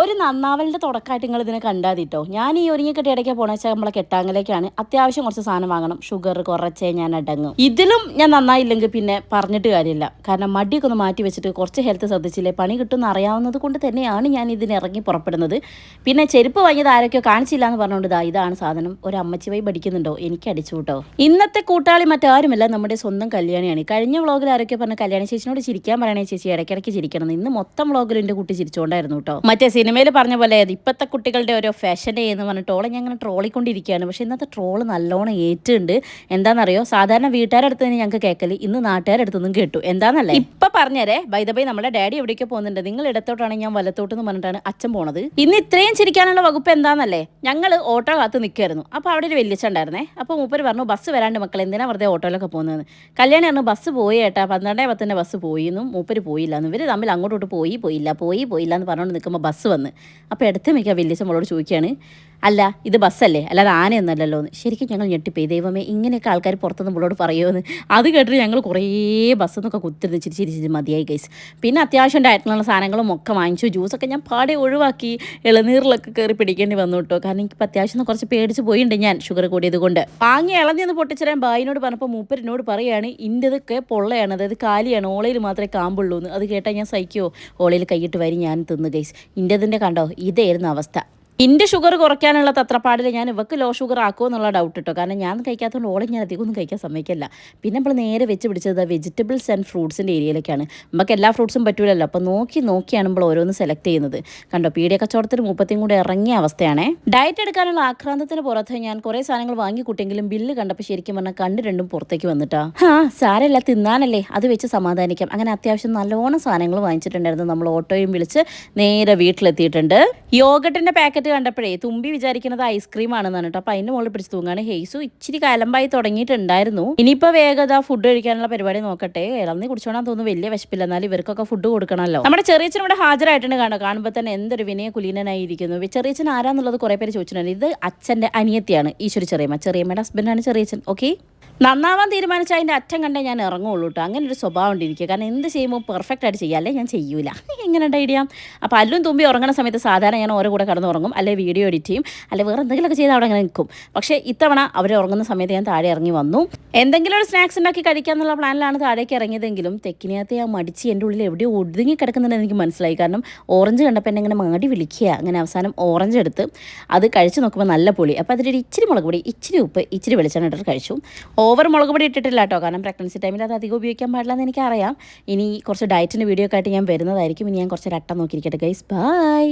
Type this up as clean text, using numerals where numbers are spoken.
ഒരു നന്നാവലിൻ്റെ തുടക്കമായിട്ട് നിങ്ങൾ ഇതിനെ കണ്ടാൽ കേട്ടോ. ഞാൻ ഈ ഒരുങ്ങിക്കെട്ടി ഇടയ്ക്ക് പോകണമെന്ന് വെച്ചാൽ നമ്മളെ കെട്ടാങ്ങലേക്കാണ്. അത്യാവശ്യം കുറച്ച് സാധനം വാങ്ങണം. ഷുഗർ കുറച്ചേ ഞാൻ അടങ്ങും. ഇതിലും ഞാൻ നന്നായില്ലെങ്കിൽ പിന്നെ പറഞ്ഞിട്ട് കാര്യമില്ല. കാരണം മടിയൊക്കെ ഒന്ന് മാറ്റി വെച്ചിട്ട് കുറച്ച് ഹെൽത്ത് ശ്രദ്ധിച്ചില്ലേ പണി കിട്ടുമെന്ന് അറിയാവുന്നത് കൊണ്ട് തന്നെയാണ് ഞാൻ ഇതിന് ഇറങ്ങി പുറപ്പെടുന്നത്. പിന്നെ ചെരുപ്പ് വാങ്ങിയത് ആരൊക്കെയോ കാണിച്ചില്ല എന്ന് പറഞ്ഞുകൊണ്ട് ഇതാണ് സാധനം. ഒരു അമ്മച്ചി വൈ പഠിക്കുന്നുണ്ടോ? എനിക്ക് അടിച്ചു കേട്ടോ. ഇന്നത്തെ കൂട്ടാളി മറ്റാരുമല്ല, നമ്മുടെ സ്വന്തം കല്യാണിയാണ്. കഴിഞ്ഞ വ്ളോഗിൽ ആരൊക്കെ പറഞ്ഞ കല്യാണി ചേച്ചിനോട് ചിരിക്കാൻ പറയണേ ചേച്ചി, ഇടയ്ക്കിടയ്ക്ക് ചിരിക്കണം. ഇന്ന് മൊത്തം വ്ളോഗിൽ എൻ്റെ കുട്ടി ചിരിച്ചുകൊണ്ടായിരുന്നു കേട്ടോ. മറ്റേ സിനിമയിൽ പറഞ്ഞ പോലെ ഇപ്പോഴത്തെ കുട്ടികളുടെ ഓരോ ഫാഷനേ എന്ന് പറഞ്ഞിട്ട് ഓളെ ഞാൻ അങ്ങനെ ട്രോളിക്കൊണ്ടിരിക്കുകയാണ്. പക്ഷേ ഇന്നത്തെ ട്രോള് നല്ലോണം ഏറ്റുണ്ട്. എന്താണെന്നറിയോ, സാധാരണ വീട്ടുകാരുടെ അടുത്ത് നിന്ന് ഞങ്ങൾക്ക് കേൾക്കല്, ഇന്ന് നാട്ടുകാരുടെ അടുത്തൊന്നും കേട്ടു. എന്താണെന്നല്ലേ ഇപ്പം പറഞ്ഞേരേ. ബൈ നമ്മുടെ ഡാഡി എവിടേക്കോ പോകുന്നുണ്ട്, നിങ്ങൾ ഇടത്തോട്ടാണെങ്കിൽ ഞാൻ വലത്തോട്ടെന്ന് പറഞ്ഞിട്ടാണ് അച്ഛൻ പോണത്. ഇന്ന് ഇത്രയും ചിരിക്കാനുള്ള വകുപ്പ് എന്താണെന്നല്ലേ, ഞങ്ങൾ ഓട്ടോ കാത്ത് നിൽക്കുമായിരുന്നു. അപ്പോൾ അവിടെ ഒരു വലിയച്ഛൻ ഉണ്ടായിരുന്നേ. അപ്പോൾ മൂപ്പര് പറഞ്ഞു ബസ് വരാണ്ട് മക്കൾ എന്തിനാ വെറുതെ ഓട്ടോയിലൊക്കെ പോകുന്നത്. കല്യാണി പറഞ്ഞു ബസ് പോയി ഏട്ടാ, 12:10 ബസ് പോയി എന്നും മൂപ്പര് പോയില്ല എന്നും. ഇവർ തമ്മിൽ അങ്ങോട്ടോട്ട് പോയില്ല എന്ന് പറഞ്ഞുകൊണ്ട് നിൽക്കുമ്പോൾ ബസ് വന്ന്. അപ്പോൾ എടുത്ത് മിക്ക വലിയച്ഛൻ മോളോട് ചോദിക്കുകയാണ്, അല്ല ഇത് ബസ്സല്ലേ, അല്ലാതെ ആനയൊന്നല്ലല്ലോ എന്ന്. ശരിക്കും ഞങ്ങൾ ഞെട്ടിപ്പോയി. ദൈവമേ, ഇങ്ങനെയൊക്കെ ആൾക്കാർ പുറത്തുനിന്ന് നമ്മളോട് പറയുമെന്ന്. അത് കേട്ടിട്ട് ഞങ്ങൾ കുറേ ബസ്സെന്നൊക്കെ കുത്തിരുന്ന് ചിരിച്ചിരിച്ച് മതിയായി ഗൈസ്. പിന്നെ അത്യാവശ്യം ഡയറ്റിനുള്ള സാധനങ്ങളും ഒക്കെ വാങ്ങിച്ചു. ജ്യൂസൊക്കെ ഞാൻ പാടെ ഒഴിവാക്കി. ഇളനീറിലൊക്കെ കയറി പിടിക്കേണ്ടി വന്നു കേട്ടോ. കാരണം എനിക്കിപ്പോൾ അത്യാവശ്യം കുറച്ച് പേടിച്ച് പോയിട്ടുണ്ട് ഞാൻ, ഷുഗർ കൂടിയത് കൊണ്ട്. വാങ്ങി ഇളനീന്ന് പൊട്ടിച്ചരാൻ ബായിനോട് പറഞ്ഞപ്പോൾ മൂപ്പരിനോട് പറയുകയാണ് ഇൻ്റെതൊക്കെ പൊള്ളയാണ്, അതായത് കാലിയാണ്, ഓളയിൽ മാത്രമേ കാമ്പുള്ളൂ എന്ന്. അത് കേട്ടാൽ ഞാൻ സഹിക്കുമോ? ഓളയിൽ കൈയിട്ട് വരി ഞാൻ തിന്നു ഗൈസ്. ഇൻ്റെതിൻ്റെ കണ്ടോ, ഇതായിരുന്നു അവസ്ഥ. എൻ്റെ ഷുഗർ കുറയ്ക്കാനുള്ള തത്രപ്പാടിൽ ഞാൻ ഇവക്ക് ലോ ഷുഗർ ആക്കുമോ എന്നുള്ള ഡൗട്ട് കേട്ടോ. കാരണം ഞാൻ കഴിക്കാത്തതുകൊണ്ട് ഓളെ ഞാൻ അധികം ഒന്നും കഴിക്കാൻ സമ്മതിക്കില്ല. പിന്നെ നമ്മൾ നേരെ വെച്ച് പിടിച്ചത് വെജിറ്റബിൾസ് ആൻഡ് ഫ്രൂട്ട്സിൻ്റെ ഏരിയയിലേക്കാണ്. നമുക്ക് എല്ലാ ഫ്രൂട്ട്സും പറ്റൂലല്ലോ. അപ്പോൾ നോക്കിയാണ് നമ്മൾ ഓരോന്ന് സെലക്ട് ചെയ്യുന്നത്. കണ്ടോ, പീഡിയ കച്ചവടത്തിന് 30 കൂടെ ഇറങ്ങിയ അവസ്ഥയാണേ. ഡയറ്റ് എടുക്കാനുള്ള ആക്രാന്തത്തിന് പുറത്ത് ഞാൻ കുറേ സാധനങ്ങൾ വാങ്ങിക്കൂട്ടെങ്കിലും ബില്ല് കണ്ടപ്പോൾ ശരിക്കും പറഞ്ഞാൽ കണ്ട് രണ്ടും പുറത്തേക്ക് വന്നിട്ടാ. സാരമില്ല, തിന്നാനല്ലേ, അത് വെച്ച് സമാധാനിക്കാം. അങ്ങനെ അത്യാവശ്യം നല്ലോണം സാധനങ്ങൾ വാങ്ങിച്ചിട്ടുണ്ടായിരുന്നു. നമ്മൾ ഓട്ടോയും വിളിച്ച് നേരെ വീട്ടിലെത്തിയിട്ടുണ്ട്. യോഗട്ടിൻ്റെ പാക്കറ്റ് കണ്ടപ്പോഴേ തുമ്പി വിചാരിക്കുന്നത് ഐസ്ക്രീം ആണെന്നാണ് കേട്ടോ. അപ്പോൾ അതിൻ്റെ മുകളിൽ പിടിച്ച് തൂങ്ങാണ്. ഹെയ്സു ഇച്ചിരി കലമ്പായി തുടങ്ങിയിട്ടുണ്ടായിരുന്നു. ഇനിയിപ്പോൾ വേഗത ഫുഡ് കഴിക്കാനുള്ള പരിപാടി നോക്കട്ടെ. ഇളന്നി കുടിച്ചോണാൻ തോന്നുന്നു, വലിയ വിശപ്പില്ല. എന്നാലും ഇവർക്കൊക്കെ ഫുഡ് കൊടുക്കണമല്ലോ. നമ്മുടെ ചെറിയച്ഛൻ ഇവിടെ ഹാജരായിട്ടുണ്ട്. കാണുമ്പോൾ തന്നെ എന്തൊരു വിനയ കുലീനനായിരിക്കുന്നു. ചെറിയച്ഛൻ ആരാന്നുള്ളത് കുറേ പേര് ചോദിച്ചിട്ടുണ്ട്. ഇത് അച്ഛൻ്റെ അനിയത്തിയാണ്, ഈശ്വരി ചെറിയമ്മയുടെ ഹസ്ബൻഡാണ് ചെറിയച്ഛൻ. ഓക്കെ, നന്നാവാൻ തീരുമാനിച്ചാൽ അതിൻ്റെ അറ്റം കണ്ടേ ഞാൻ ഇറങ്ങുള്ളൂ കേട്ടോ. അങ്ങനെ ഒരു സ്വഭാവം ഉണ്ടിരിക്കുക. കാരണം എന്ത് ചെയ്യുമ്പോൾ പെർഫെക്റ്റ് ആയിട്ട് ചെയ്യാം, അല്ലേ ഞാൻ ചെയ്യൂല. എങ്ങനെ ഐഡിയ. അപ്പോൾ അല്ലും തുമ്പി ഉറങ്ങുന്ന സമയത്ത് സാധാരണ ഞാൻ ഓരോ കൂടെ കടന്ന് ഉറങ്ങും, അല്ലെ വീഡിയോ എഡിറ്റ് ചെയ്യും, അല്ലെ വേറെ എന്തെങ്കിലുമൊക്കെ ചെയ്ത് അവിടെ അങ്ങനെ നിൽക്കും. പക്ഷേ ഇത്തവണ അവർ ഉറങ്ങുന്ന സമയത്ത് ഞാൻ താഴെ ഇറങ്ങി വന്നു. എന്തെങ്കിലും ഒരു സ്നാക്സ് ഉണ്ടാക്കി കഴിക്കാമെന്നുള്ള പ്ലാനിലാണ് താഴേക്ക് ഇറങ്ങിയതെങ്കിലും തെക്കിനകത്ത് ആ മടിച്ച് എൻ്റെ ഉള്ളിൽ എവിടെയോ ഒതുങ്ങി കിടക്കുന്നുണ്ടെന്ന് എനിക്ക് മനസ്സിലായി. കാരണം ഓറഞ്ച് കണ്ടപ്പോൾ എന്നെ ഇങ്ങനെ മാടി വിളിക്കുക. അങ്ങനെ അവസാനം ഓറഞ്ച് എടുത്ത് അത് കഴിച്ച് നോക്കുമ്പോൾ നല്ല പൊളി. അപ്പോൾ അതിലൊരു ഇച്ചിരി മുളക് പൊടി, ഇച്ചിരി ഉപ്പ്, ഇച്ചിരി വെളിച്ചെണ്ണ ഇട്ടിട്ട് കഴിച്ചു. ഓവർ മുളക് പൊടി ഇട്ടിട്ടില്ല കേട്ടോ. കാരണം പ്രഗ്നൻസി ടൈമിൽ അത് അധികം ഉപയോഗിക്കാൻ പാടില്ല എന്ന് എനിക്കറിയാം. ഇനി കുറച്ച് ഡയറ്റിൻ്റെ വീഡിയോ ഒക്കെ ആയിട്ട് ഞാൻ വരുന്നതായിരിക്കും. ഇനി ഞാൻ കുറച്ച് രട്ടം നോക്കിയിരിക്കട്ടെ ഗൈസ്. ബൈ.